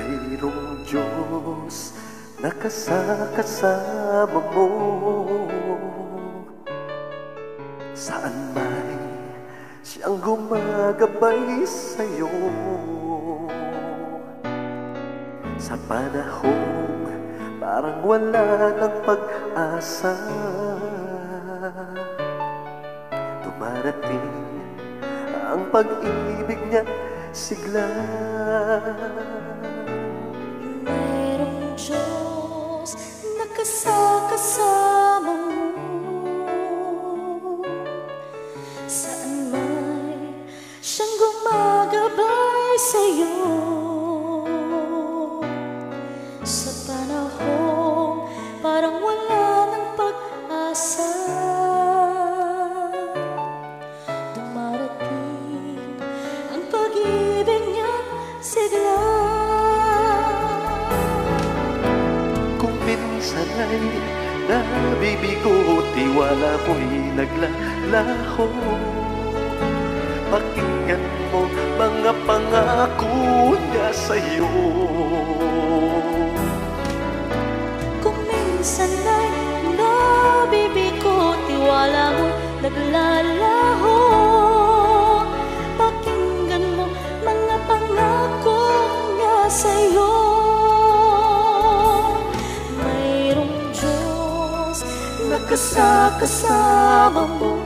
Mayroong Diyos na kasama mo, saan may siyang gumagabay sa'yo. Sa panahong parang wala ng pag-asa, dumarating ang pag-ibig niya sigla. Mayroong Diyos na kasama mo, saan may siyang gumagabay sa'yo. Sa panahong parang wala ng pag-asa, dumarating ang pag-ibig niya sigla. Kung minsan ay nabibigo, tiwala mo'y naglalaho, pakinggan mo mga pangako niya sa'yo. Kung minsan ay nabibigo, tiwala mo naglalaho, pakinggan mo mga pangako niya sa'yo. Mayroong Diyos na kasama mo,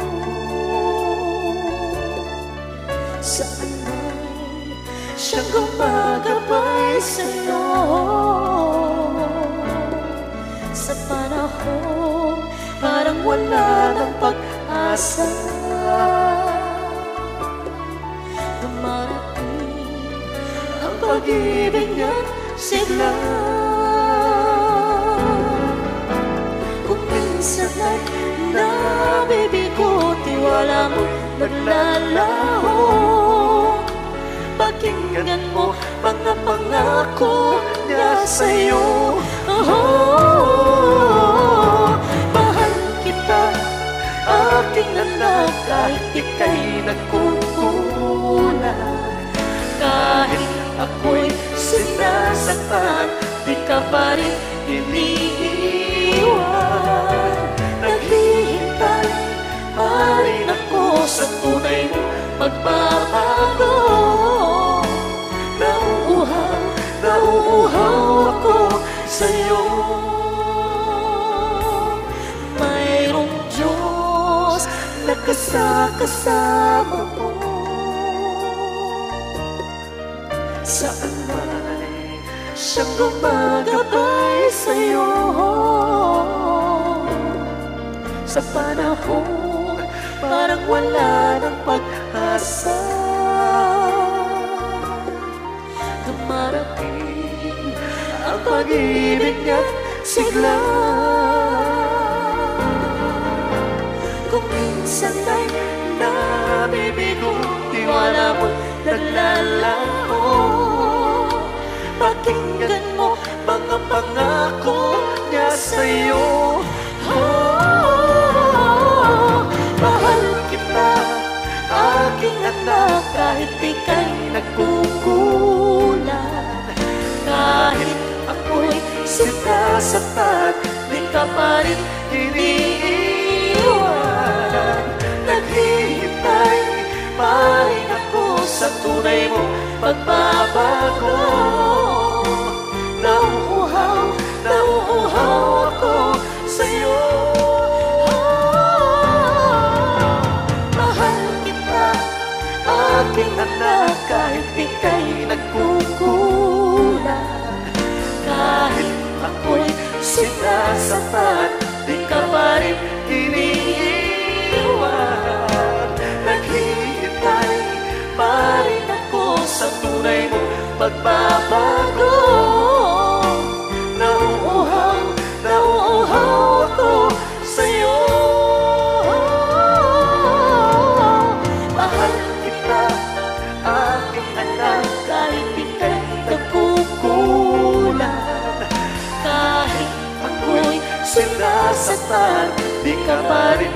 saan may siyang gumagabay sa'yo. Sa panahong parang wala ng pag-asa, dumarating ang pag-ibig niya sigla. Kung minsan ay nabibigo, tiwala mo naglalaho, pakinggan mo mga pangako niya sa'yo. Mahal kita, aking anak, kahit ika'y nagkukulang, kahit ako'y sinasaktan, di ka pa rin iniiwan. Naghihintay pa rin ako sa tunay mo pagbabago. Nauuhaw ako sa'yo. Mayroong Diyos na kasama mo, saan may siyang gumagabay sa'yo. Sa panahong parang wala ng pag-asa, dumarating ang pag-ibig niya sigla. Kung minsan ay nabibigo, tiwala mo naglalaho, pakinggan mo mga pangako niya sa'yo. Mahal kita, aking anak, kahit ika'y nagkukulang, kahit ako'y sinasaktan, di ka pa rin iniiwan. Naghihintay pa rin ako sa tunay mo pagbabago. Nauuhaw ako sa'yo. Mahal kita, aking anak, kahit ika'y nagkukulang, kahit ako'y sinasaktan, di ka pa rin iniiwan. Naghihintay pa rin ako sa tunay mo pagbabago. Nauuhaw ako sa'yo. Mahal kita, aking anak, kahit ika'y nagkukulang, kahit ako'y sinasaktan, di ka pa rin